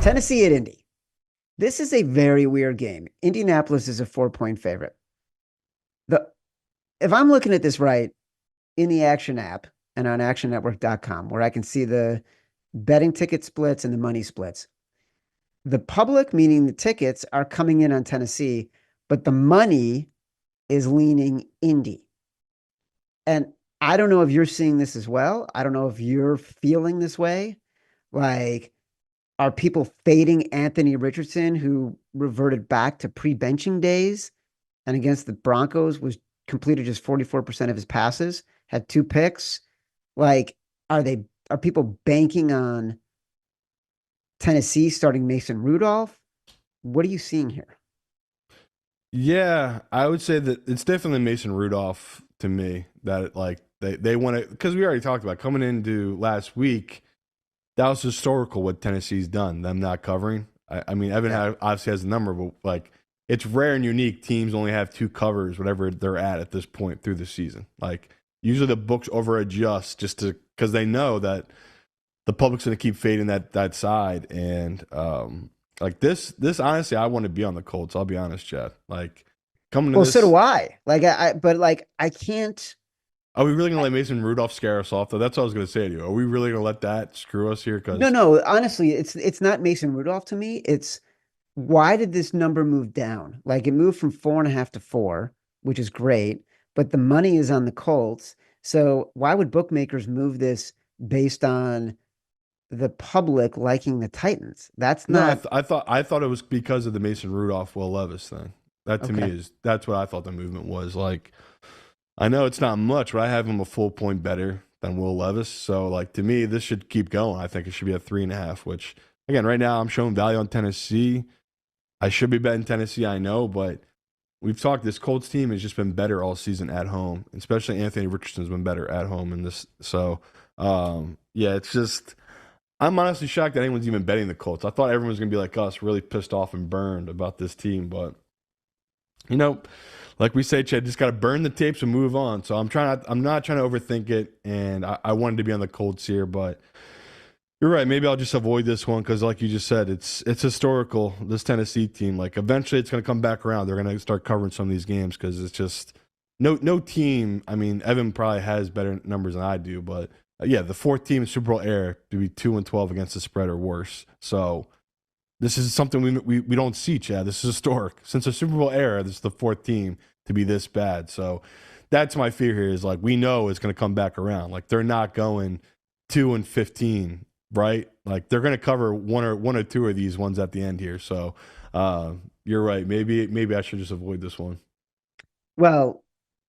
Tennessee at Indy. This is a very weird game. Indianapolis is a 4-point favorite. The If I'm looking at this right in the Action app and on actionnetwork.com, where I can see the betting ticket splits and the money splits, the public, meaning the tickets, are coming in on Tennessee, but the money is leaning Indy. And I don't know if you're seeing this as well. I don't know if you're feeling this way. Like, are people fading Anthony Richardson, who reverted back to pre-benching days and against the Broncos was completed just 44% of his passes, had 2 picks? Like, are people banking on Tennessee starting Mason Rudolph? What are you seeing here? Yeah, I would say that it's definitely Mason Rudolph to me that like they want to, because we already talked about coming into last week. That was historical what Tennessee's done, them not covering. I mean, Evan obviously has a number, but like it's rare and unique. Teams only have 2 covers, whatever they're at this point through the season. Like usually the books over adjust just to because they know that the public's going to keep fading that side. And like this honestly, I want to be on the Colts. I'll be honest, Chad. Like coming to Well, so this, do I. But like, I can't. are we really going to let Mason Rudolph scare us off? Though that's what I was going to say to you. Are we really going to let that screw us here? No, Because no. Honestly, it's not Mason Rudolph to me. It's why did this number move down? Like, it moved from 4.5 to 4, which is great, but the money is on the Colts. So why would bookmakers move this based on the public liking the Titans? That's no, not I thought it was because of the Mason Rudolph Will Levis thing. That to me okay. that's what I thought the movement was. Like I know it's not much, but I have him a full point better than Will Levis. So like to me, this should keep going. I think it should be at 3.5. Which again, right now I'm showing value on Tennessee. I should be betting Tennessee, I know, but we've talked. This Colts team has just been better all season at home, especially Anthony Richardson's been better at home in this. So yeah, it's just. I'm honestly shocked that anyone's even betting the Colts. I thought everyone was going to be like us, really pissed off and burned about this team. But, you know, like we say, Chad, just got to burn the tapes and move on. So I'm not trying to overthink it. And I wanted to be on the Colts here. But you're right. Maybe I'll just avoid this one because, like you just said, it's historical, this Tennessee team. Like, eventually it's going to come back around. They're going to start covering some of these games because it's just no team. I mean, Evan probably has better numbers than I do, but yeah, the 4th team in Super Bowl era to be 2-12 against the spread or worse. So this is something we don't see, Chad. This is historic. Since the Super Bowl era, this is the 4th team to be this bad. So that's my fear here is like we know it's going to come back around. Like they're not going 2-15, right? Like they're going to cover one or 2 of these ones at the end here. So you're right. Maybe I should just avoid this one. Well,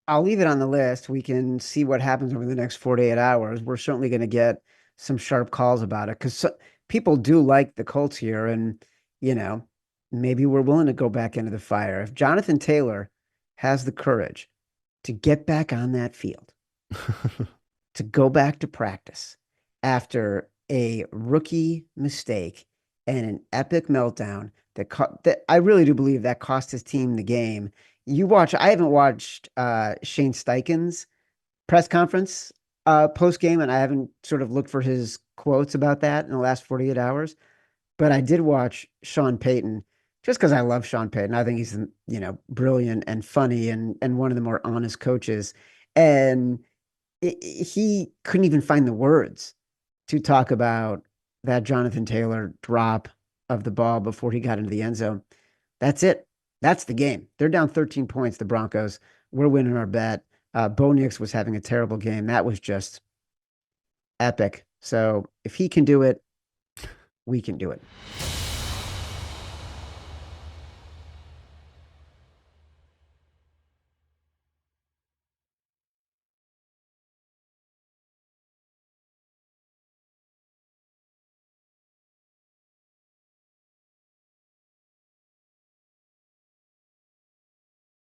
I'll leave it on the list. We can see what happens over the next 48 hours. We're certainly going to get some sharp calls about it because people do like the Colts here. And, you know, maybe we're willing to go back into the fire. If Jonathan Taylor has the courage to get back on that field, to go back to practice after a rookie mistake and an epic meltdown that I really do believe that cost his team the game. I haven't watched Shane Steichen's press conference post game, and I haven't sort of looked for his quotes about that in the last 48 hours. But I did watch Sean Payton just because I love Sean Payton. I think he's, brilliant and funny and one of the more honest coaches. And he couldn't even find the words to talk about that Jonathan Taylor drop of the ball before he got into the end zone. That's it. That's the game. They're down 13 points, the Broncos. We're winning our bet. Bo Nix was having a terrible game. That was just epic. So if he can do it, we can do it.